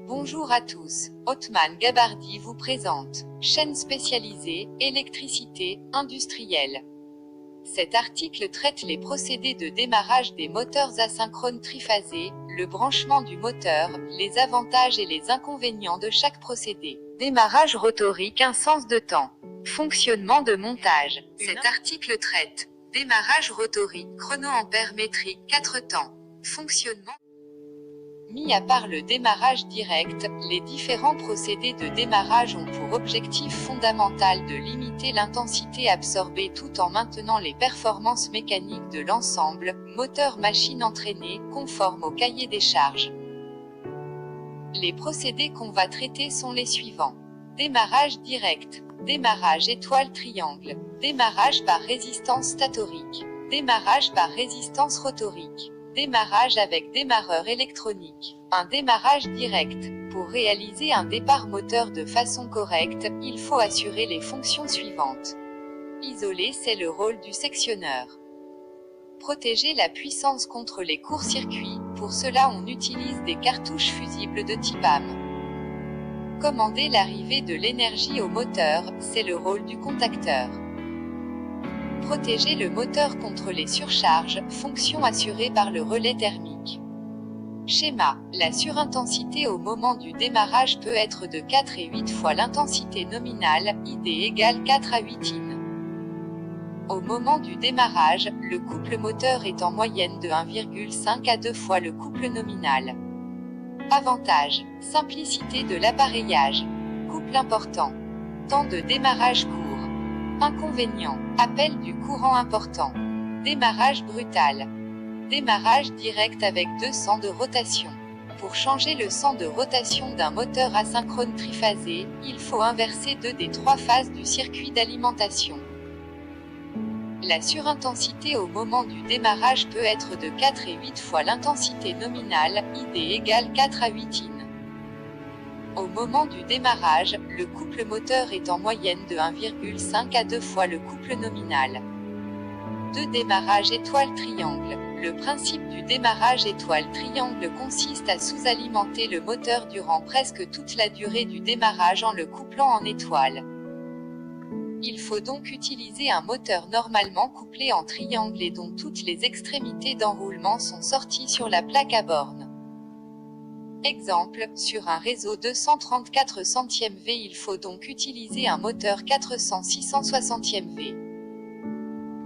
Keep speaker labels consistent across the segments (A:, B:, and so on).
A: Bonjour à tous, Othman Gabardi vous présente, chaîne spécialisée, électricité, industrielle. Cet article traite les procédés de démarrage des moteurs asynchrones triphasés, le branchement du moteur, les avantages et les inconvénients de chaque procédé. Démarrage rotorique, un sens de temps. Fonctionnement de montage. Cet article traite démarrage rotorique, chronoampère métrique, 4 temps. Fonctionnement. Mis à part le démarrage direct, les différents procédés de démarrage ont pour objectif fondamental de limiter l'intensité absorbée tout en maintenant les performances mécaniques de l'ensemble, moteur-machine entraînée, conforme au cahier des charges. Les procédés qu'on va traiter sont les suivants. Démarrage direct, démarrage étoile-triangle, démarrage par résistance statorique, démarrage par résistance rotorique. Démarrage avec démarreur électronique. Un démarrage direct. Pour réaliser un départ moteur de façon correcte, il faut assurer les fonctions suivantes. Isoler, c'est le rôle du sectionneur. Protéger la puissance contre les courts-circuits, pour cela on utilise des cartouches fusibles de type AM. Commander l'arrivée de l'énergie au moteur, c'est le rôle du contacteur. Protéger le moteur contre les surcharges, fonction assurée par le relais thermique. Schéma. La surintensité au moment du démarrage peut être de 4 et 8 fois l'intensité nominale, ID égale 4 à 8 in. Au moment du démarrage, le couple moteur est en moyenne de 1,5 à 2 fois le couple nominal. Avantage. Simplicité de l'appareillage. Couple important. Temps de démarrage court. Inconvénients. Appel du courant important. Démarrage brutal. Démarrage direct avec 200 de rotation. Pour changer le sens de rotation d'un moteur asynchrone triphasé, il faut inverser 2 des 3 phases du circuit d'alimentation. La surintensité au moment du démarrage peut être de 4 et 8 fois l'intensité nominale, ID égale 4 à 8 in. Au moment du démarrage, le couple moteur est en moyenne de 1,5 à 2 fois le couple nominal. 2 démarrages étoile-triangle. Le principe du démarrage étoile-triangle consiste à sous-alimenter le moteur durant presque toute la durée du démarrage en le couplant en étoile. Il faut donc utiliser un moteur normalement couplé en triangle et dont toutes les extrémités d'enroulement sont sorties sur la plaque à borne. Exemple, sur un réseau 234 centièmes V, il faut donc utiliser un moteur 400 660e V.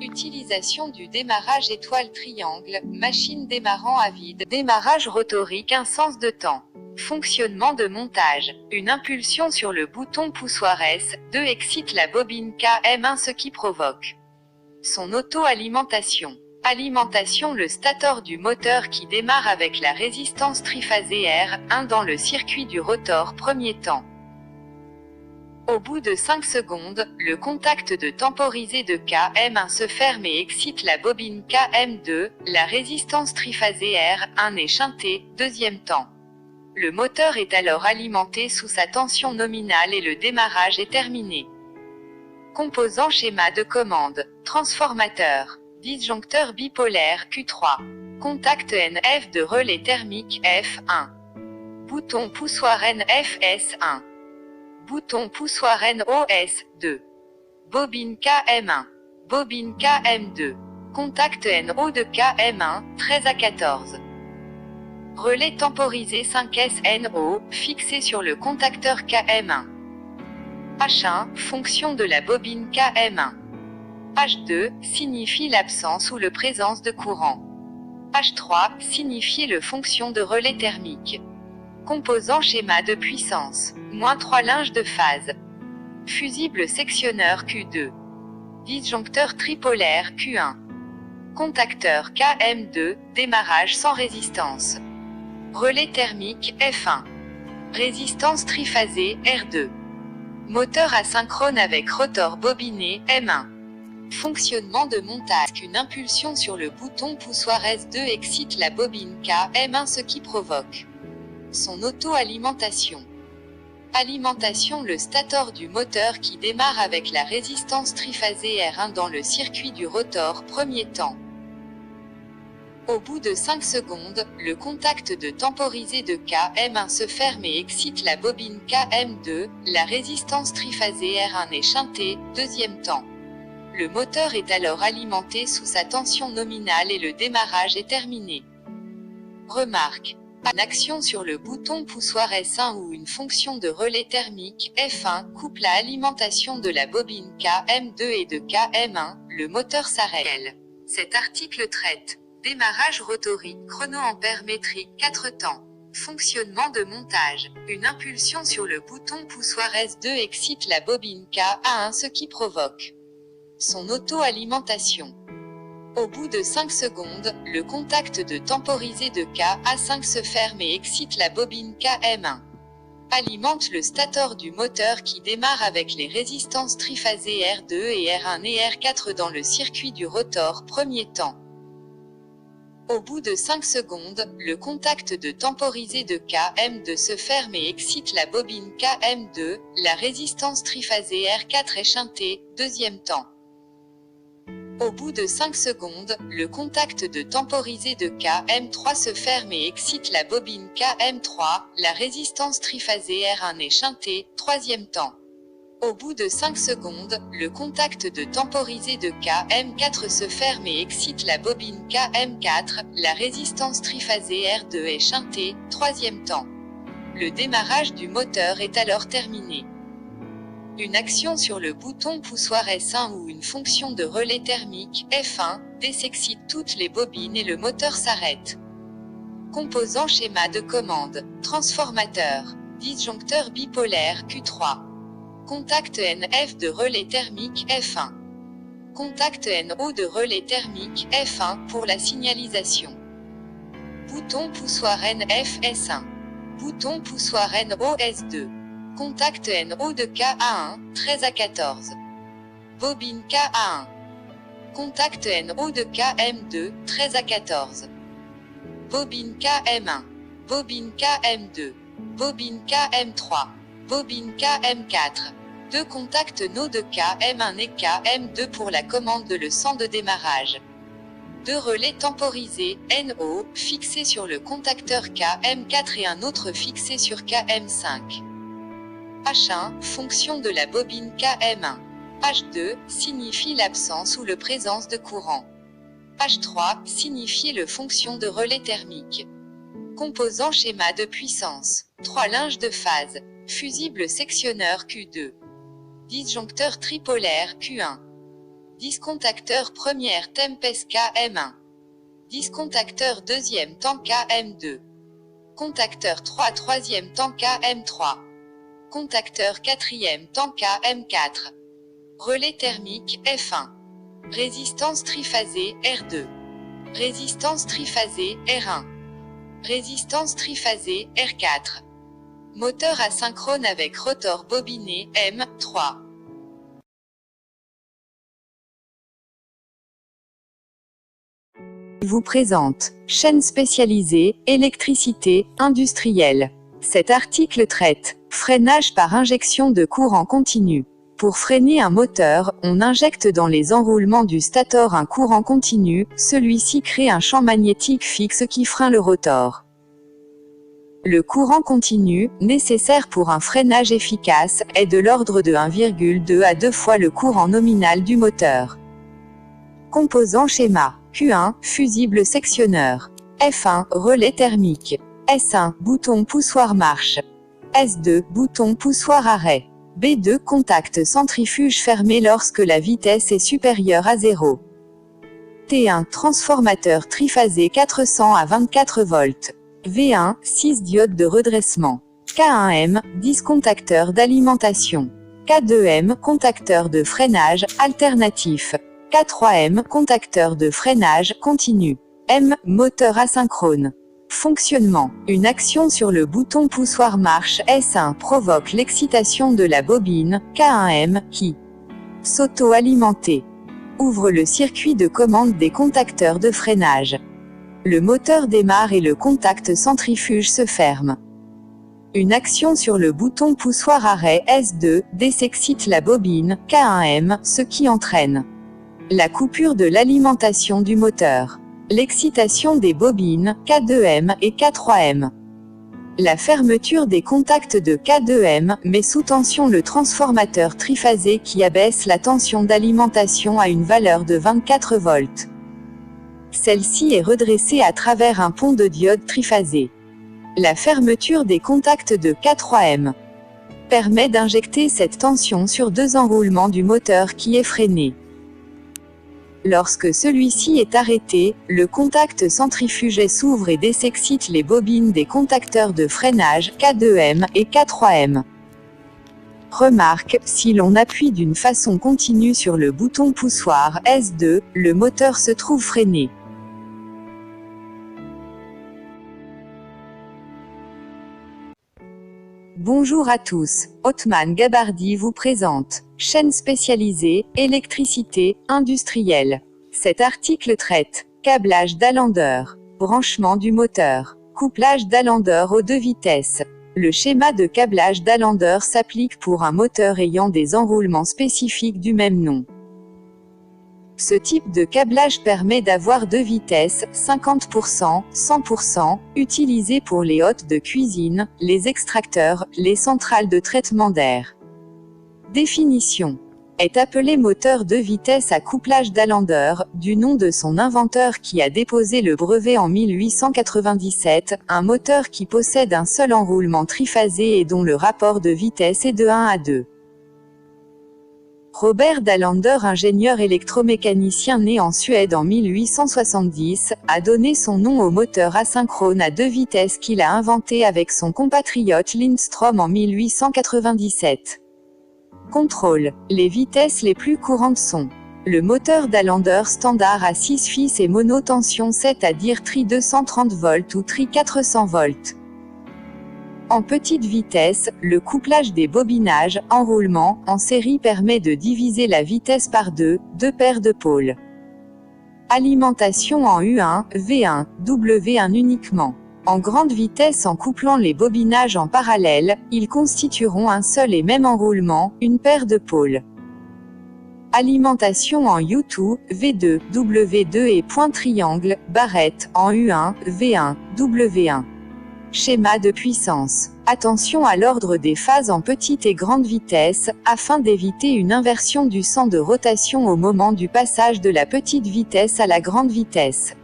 A: Utilisation du démarrage étoile-triangle, machine démarrant à vide, démarrage rotorique, un sens de temps. Fonctionnement de montage. Une impulsion sur le bouton poussoir S2 excite la bobine KM1, ce qui provoque son auto-alimentation. Alimentation. Le stator du moteur qui démarre avec la résistance triphasée R1 dans le circuit du rotor, premier temps. Au bout de 5 secondes, le contact de temporisé de KM1 se ferme et excite la bobine KM2, la résistance triphasée R1 est shintée, deuxième temps. Le moteur est alors alimenté sous sa tension nominale et le démarrage est terminé. Composant schéma de commande. Transformateur. Disjoncteur bipolaire Q3. Contact NF de relais thermique F1. Bouton poussoir NFS1. Bouton poussoir NOS2. Bobine KM1. Bobine KM2. Contact NO de KM1, 13 à 14. Relais temporisé 5SNO, fixé sur le contacteur KM1. H1, fonction de la bobine KM1. H2, signifie l'absence ou la présence de courant. H3, signifie le fonction de relais thermique. Composant schéma de puissance. -3 linge de phase. Fusible sectionneur Q2. Disjoncteur tripolaire Q1. Contacteur KM2, démarrage sans résistance. Relais thermique F1. Résistance triphasée R2. Moteur asynchrone avec rotor bobiné M1. Fonctionnement de montage. Une impulsion sur le bouton poussoir S2 excite la bobine KM1, ce qui provoque son auto-alimentation. Alimentation. Le stator du moteur qui démarre avec la résistance triphasée R1 dans le circuit du rotor, premier temps. Au bout de 5 secondes, le contact de temporisé de KM1 se ferme et excite la bobine KM2, la résistance triphasée R1 est shintée, deuxième temps. Le moteur est alors alimenté sous sa tension nominale et le démarrage est terminé. Remarque. Une action sur le bouton poussoir S1 ou une fonction de relais thermique F1 coupe la alimentation de la bobine KM2 et de KM1, le moteur s'arrête. Cet article traite démarrage rotorique, chronoampère métrique, 4 temps. Fonctionnement de montage. Une impulsion sur le bouton poussoir S2 excite la bobine KA1 ce qui provoque son auto-alimentation. Au bout de 5 secondes, le contact de temporisé de KA5 se ferme et excite la bobine KM1. Alimente le stator du moteur qui démarre avec les résistances triphasées R2 et R1 et R4 dans le circuit du rotor, premier temps. Au bout de 5 secondes, le contact de temporisé de KM2 se ferme et excite la bobine KM2, la résistance triphasée R4 est shintée, deuxième temps. Au bout de 5 secondes, le contact de temporisé de KM3 se ferme et excite la bobine KM3, la résistance triphasée R1 est shintée, troisième temps. Au bout de 5 secondes, le contact de temporisé de KM4 se ferme et excite la bobine KM4, la résistance triphasée R2 est shintée, troisième temps. Le démarrage du moteur est alors terminé. Une action sur le bouton poussoir S1 ou une fonction de relais thermique F1 désexcite toutes les bobines et le moteur s'arrête. Composant schéma de commande, transformateur, disjoncteur bipolaire Q3. Contact NF de relais thermique F1. Contact NO de relais thermique F1 pour la signalisation. Bouton poussoir NF S1. Bouton poussoir NO S2. Contact NO de KA1, 13 à 14. Bobine KA1. Contact NO de KM2, 13 à 14. Bobine KM1. Bobine KM2. Bobine KM3. Bobine KM4. Deux contacts NO de KM1 et KM2 pour la commande de leçon de démarrage. Deux relais temporisés, NO, fixés sur le contacteur KM4 et un autre fixé sur KM5. H1, fonction de la bobine KM1. H2, signifie l'absence ou la présence de courant. H3, signifie le fonction de relais thermique. Composant schéma de puissance. 3 linges de phase. Fusible sectionneur Q2. Disjoncteur tripolaire Q1. Discontacteur première tempest KM1. Discontacteur deuxième temps KM2. Contacteur 3 troisième temps KM3. Contacteur quatrième temps KM4. Relais thermique F1. Résistance triphasée R2. Résistance triphasée R1. Résistance triphasée R4. Moteur asynchrone avec rotor bobiné M3. Vous présente chaîne spécialisée, électricité, industrielle. Cet article traite freinage par injection de courant continu. Pour freiner un moteur, on injecte dans les enroulements du stator un courant continu, celui-ci crée un champ magnétique fixe qui freine le rotor. Le courant continu, nécessaire pour un freinage efficace, est de l'ordre de 1,2 à 2 fois le courant nominal du moteur. Composant schéma. Q1, fusible sectionneur. F1, relais thermique. S1, bouton poussoir marche. S2, bouton poussoir arrêt. B2, contact centrifuge fermé lorsque la vitesse est supérieure à 0. T1, transformateur triphasé 400 à 24 volts. V1, 6 diodes de redressement. K1M, discontacteur d'alimentation. K2M, contacteur de freinage, alternatif. K3M, contacteur de freinage, continu. M, moteur asynchrone. Fonctionnement. Une action sur le bouton poussoir marche S1 provoque l'excitation de la bobine, K1M, qui s'auto-alimenter. Ouvre le circuit de commande des contacteurs de freinage. Le moteur démarre et le contact centrifuge se ferme. Une action sur le bouton poussoir arrêt S2 désexcite la bobine, K1M, ce qui entraîne la coupure de l'alimentation du moteur. L'excitation des bobines, K2M et K3M. La fermeture des contacts de K2M met sous tension le transformateur triphasé qui abaisse la tension d'alimentation à une valeur de 24 volts. Celle-ci est redressée à travers un pont de diode triphasé. La fermeture des contacts de K3M permet d'injecter cette tension sur deux enroulements du moteur qui est freiné. Lorsque celui-ci est arrêté, le contact centrifugé s'ouvre et désexcite les bobines des contacteurs de freinage K2M et K3M. Remarque, si l'on appuie d'une façon continue sur le bouton poussoir S2, le moteur se trouve freiné. Bonjour à tous, Othman Gabardi vous présente, chaîne spécialisée, électricité, industrielle. Cet article traite, câblage d'Allender, branchement du moteur, couplage d'Allender aux deux vitesses. Le schéma de câblage d'Allender s'applique pour un moteur ayant des enroulements spécifiques du même nom. Ce type de câblage permet d'avoir deux vitesses, 50%, 100%, utilisées pour les hôtes de cuisine, les extracteurs, les centrales de traitement d'air. Définition. Est appelé moteur deux vitesses à couplage d'Allender, du nom de son inventeur qui a déposé le brevet en 1897, un moteur qui possède un seul enroulement triphasé et dont le rapport de vitesse est de 1 à 2. Robert d'Allender, ingénieur électromécanicien né en Suède en 1870, a donné son nom au moteur asynchrone à deux vitesses qu'il a inventé avec son compatriote Lindström en 1897. Contrôle. Les vitesses les plus courantes sont le moteur d'Allender standard à 6 fils et monotension, c'est-à-dire tri 230 volts ou tri 400 volts. En petite vitesse, le couplage des bobinages, enroulement, en série permet de diviser la vitesse par deux paires de pôles. Alimentation en U1, V1, W1 uniquement. En grande vitesse, en couplant les bobinages en parallèle, ils constitueront un seul et même enroulement, une paire de pôles. Alimentation en U2, V2, W2 et point triangle, barrette, en U1, V1, W1. Schéma de puissance. Attention à l'ordre des phases en petite et grande vitesse, afin d'éviter une inversion du sens de rotation au moment du passage de la petite vitesse à la grande vitesse.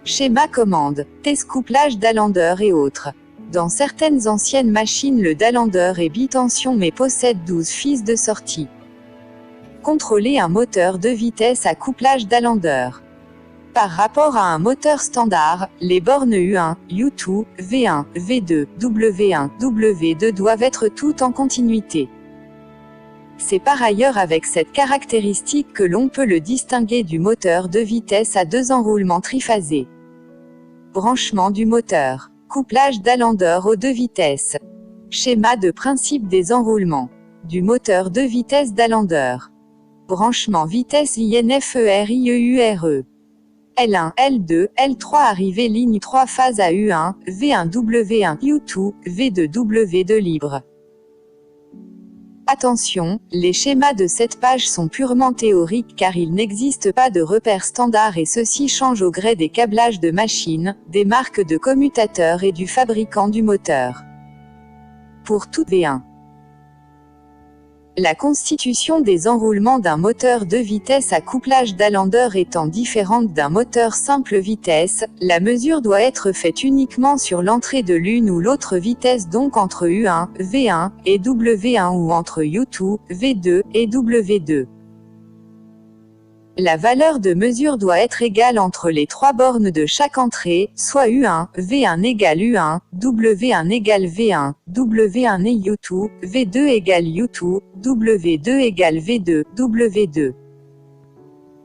A: Schéma commande. Test couplage d'Allender et autres. Dans certaines anciennes machines, le d'Allender est bitension mais possède 12 fils de sortie. Contrôler un moteur de vitesse à couplage d'Allender. Par rapport à un moteur standard, les bornes U1, U2, V1, V2, W1, W2 doivent être toutes en continuité. C'est par ailleurs avec cette caractéristique que l'on peut le distinguer du moteur de vitesse à deux enroulements triphasés. Branchement du moteur. Couplage d'Allender aux deux vitesses. Schéma de principe des enroulements. Du moteur de vitesse d'Allender. Branchement vitesse INFERIEURE. L1, L2, L3 arrivée ligne 3 phase à U1, V1 W1, U2, V2 W2 libre. Attention, les schémas de cette page sont purement théoriques car il n'existe pas de repères standards et ceux-ci changent au gré des câblages de machines, des marques de commutateurs et du fabricant du moteur. Pour tout V1. La constitution des enroulements d'un moteur de vitesse à couplage d'Allender étant différente d'un moteur simple vitesse, la mesure doit être faite uniquement sur l'entrée de l'une ou l'autre vitesse, donc entre U1, V1, et W1 ou entre U2, V2, et W2. La valeur de mesure doit être égale entre les trois bornes de chaque entrée, soit U1, V1 égale U1, W1 égale V1, W1 et U2, V2 égale U2, W2 égale V2, W2.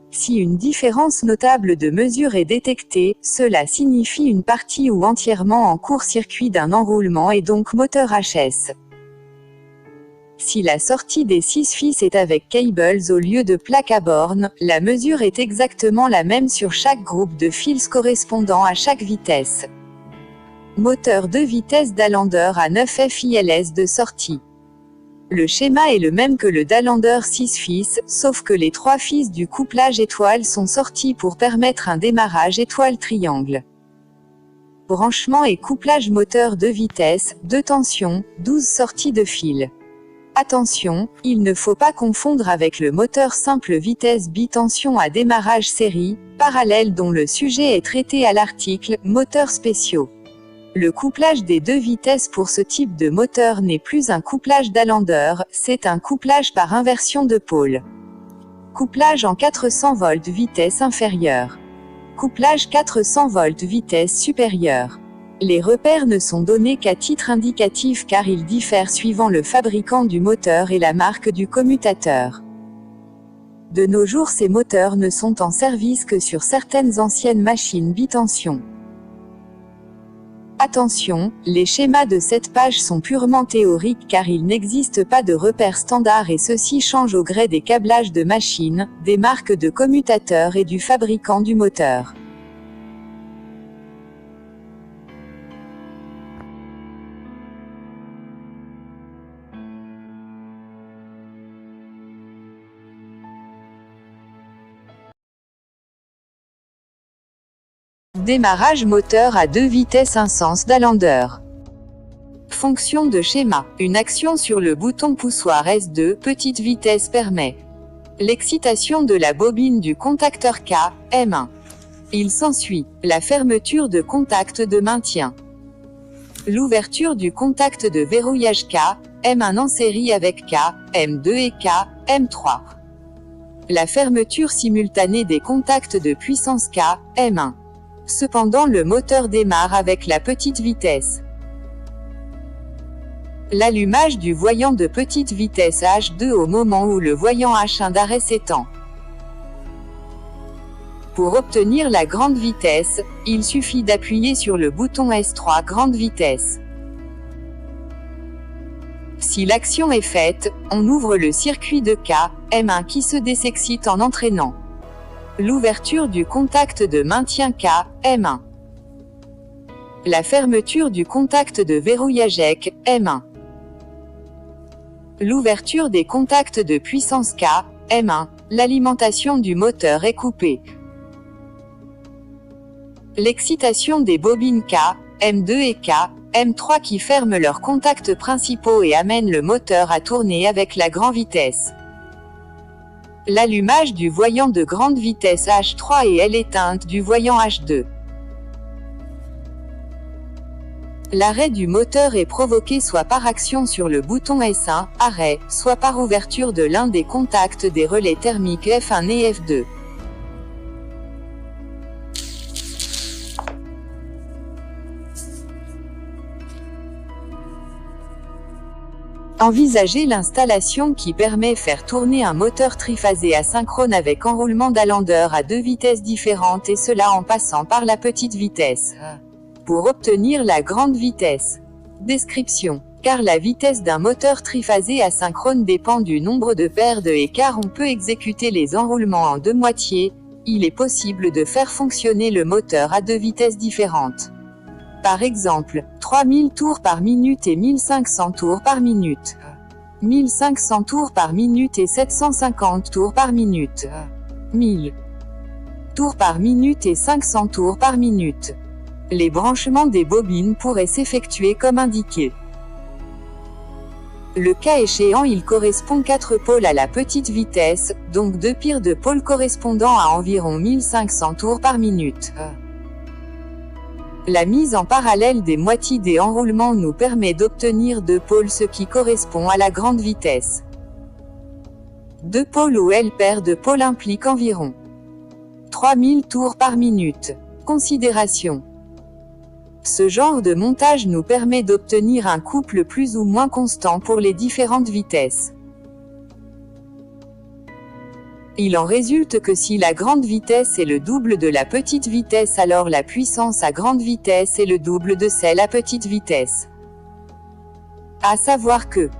A: Si une différence notable de mesure est détectée, cela signifie une partie ou entièrement en court-circuit d'un enroulement et donc moteur HS. Si la sortie des 6 fils est avec cables au lieu de plaques à bornes, la mesure est exactement la même sur chaque groupe de fils correspondant à chaque vitesse. Moteur de vitesse d'Allender à 9 fils de sortie. Le schéma est le même que le Dalander 6 fils, sauf que les 3 fils du couplage étoile sont sortis pour permettre un démarrage étoile-triangle. Branchement et couplage moteur 2 vitesses, 2 tensions, 12 sorties de fil. Attention, il ne faut pas confondre avec le moteur simple vitesse bitension à démarrage série, parallèle dont le sujet est traité à l'article « Moteurs spéciaux ». Le couplage des 2 vitesses pour ce type de moteur n'est plus un couplage Dalander, c'est un couplage par inversion de pôle. Couplage en 400 volts vitesse inférieure. Couplage 400 volts vitesse supérieure. Les repères ne sont donnés qu'à titre indicatif car ils diffèrent suivant le fabricant du moteur et la marque du commutateur. De nos jours, ces moteurs ne sont en service que sur certaines anciennes machines bitension. Attention, les schémas de cette page sont purement théoriques car il n'existe pas de repères standards et ceux-ci changent au gré des câblages de machines, des marques de commutateurs et du fabricant du moteur. Démarrage moteur à 2 vitesses, un sens Dalander. Fonction de schéma. Une action sur le bouton poussoir S2 petite vitesse permet l'excitation de la bobine du contacteur K, M1. Il s'ensuit la fermeture de contact de maintien. L'ouverture du contact de verrouillage K, M1 en série avec K, M2 et K, M3. La fermeture simultanée des contacts de puissance K, M1. Cependant le moteur démarre avec la petite vitesse. L'allumage du voyant de petite vitesse H2 au moment où le voyant H1 d'arrêt s'éteint. Pour obtenir la grande vitesse, il suffit d'appuyer sur le bouton S3 grande vitesse. Si l'action est faite, on ouvre le circuit de K, M1 qui se désexcite en entraînant l'ouverture du contact de maintien K, M1. La fermeture du contact de verrouillage EC, M1. L'ouverture des contacts de puissance K, M1. L'alimentation du moteur est coupée. L'excitation des bobines K, M2 et K, M3 qui ferment leurs contacts principaux et amènent le moteur à tourner avec la grande vitesse. L'allumage du voyant de grande vitesse H3 et l'éteinte du voyant H2. L'arrêt du moteur est provoqué soit par action sur le bouton S1, arrêt, soit par ouverture de l'un des contacts des relais thermiques F1 et F2. Envisagez l'installation qui permet faire tourner un moteur triphasé asynchrone avec enroulement Dalander à 2 vitesses différentes et cela en passant par la petite vitesse. Pour obtenir la grande vitesse. Description. Car la vitesse d'un moteur triphasé asynchrone dépend du nombre de paires de et car on peut exécuter les enroulements en 2 moitiés, il est possible de faire fonctionner le moteur à 2 vitesses différentes. Par exemple, 3000 tours par minute et 1500 tours par minute. 1500 tours par minute et 750 tours par minute. 1000 tours par minute et 500 tours par minute. Les branchements des bobines pourraient s'effectuer comme indiqué. Le cas échéant, il correspond 4 pôles à la petite vitesse, donc 2 paires de pôles correspondant à environ 1500 tours par minute. La mise en parallèle des moitiés des enroulements nous permet d'obtenir 2 pôles, ce qui correspond à la grande vitesse. 2 pôles ou L paires de pôles impliquent environ 3000 tours par minute. Considération. Ce genre de montage nous permet d'obtenir un couple plus ou moins constant pour les différentes vitesses. Il en résulte que si la grande vitesse est le double de la petite vitesse, alors la puissance à grande vitesse est le double de celle à petite vitesse. À savoir que,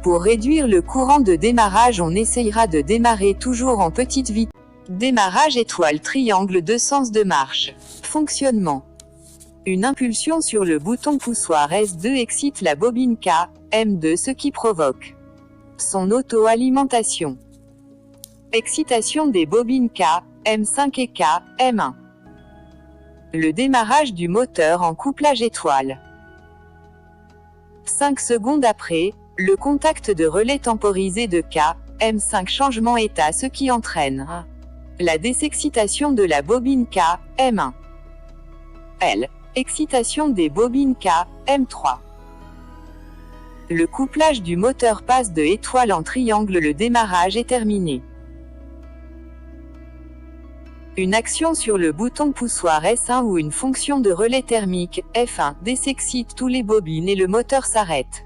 A: pour réduire le courant de démarrage, on essayera de démarrer toujours en petite vitesse. Démarrage étoile triangle de sens de marche. Fonctionnement. Une impulsion sur le bouton poussoir S2 excite la bobine K, M2 ce qui provoque son auto-alimentation. Excitation des bobines K, M5 et K, M1. Le démarrage du moteur en couplage étoile. 5 secondes après, le contact de relais temporisé de K, M5 changement état ce qui entraîne la désexcitation de la bobine K, M1. L. Excitation des bobines K, M3. Le couplage du moteur passe de étoile en triangle, le démarrage est terminé. Une action sur le bouton poussoir S1 ou une fonction de relais thermique, F1, désexcite tous les bobines et le moteur s'arrête.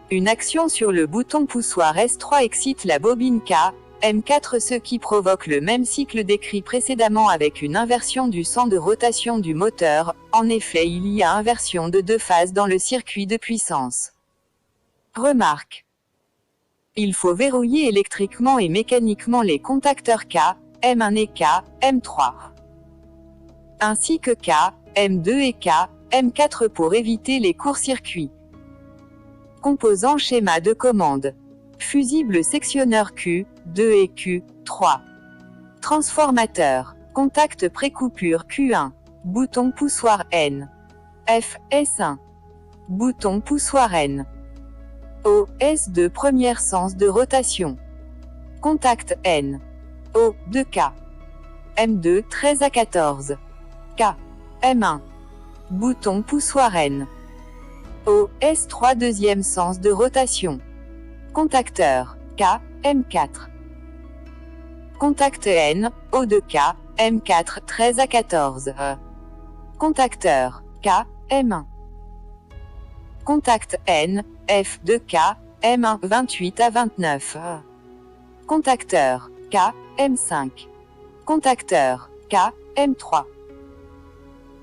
A: Une action sur le bouton poussoir S3 excite la bobine K, M4 ce qui provoque le même cycle décrit précédemment avec une inversion du sens de rotation du moteur. En effet, il y a inversion de 2 phases dans le circuit de puissance. Remarque. Il faut verrouiller électriquement et mécaniquement les contacteurs K, M1 et K, M3. Ainsi que K, M2 et K, M4 pour éviter les courts-circuits. Composants schéma de commande. Fusible sectionneur Q, 2 et Q, 3. Transformateur. Contact précoupure Q1. Bouton poussoir N. F, S1. Bouton poussoir N. O, S2 premier sens de rotation. Contact N. O, 2K. M2 13 à 14. K. M1. Bouton poussoir N. O, S3 deuxième sens de rotation. Contacteur, K, M4. Contact N, O2K, M4 13 à 14. Contacteur, K, M1. Contact N, F2K, M1 28 à 29. Contacteur, K, M5. Contacteur, K, M3.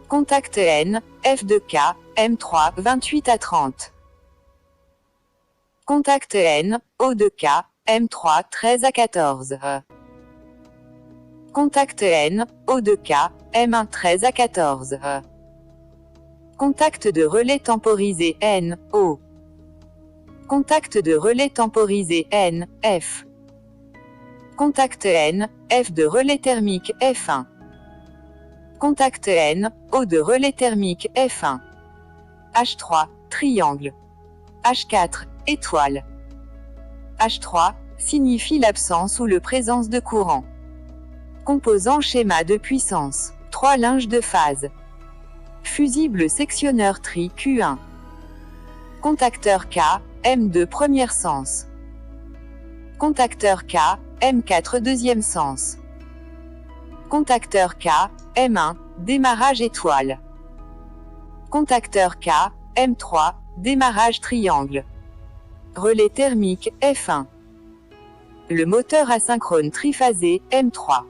A: Contact N, F2K, M3 28 à 30. Contact N, O2K, M3 13 à 14. Contact N, O2K, M1 13 à 14. Contact de relais temporisé N, O. Contact de relais temporisé N, F. Contact N, F de relais thermique F1. Contact N, O de relais thermique F1. H3, triangle. H4, étoile. H3, signifie l'absence ou la présence de courant. Composant schéma de puissance. 3 linges de phase. Fusible sectionneur tri Q1. Contacteur K, M2 premier sens. Contacteur K, M4 deuxième sens. Contacteur K, M1, démarrage étoile. Contacteur K, M3, démarrage triangle. Relais thermique F1. Le moteur asynchrone triphasé M3.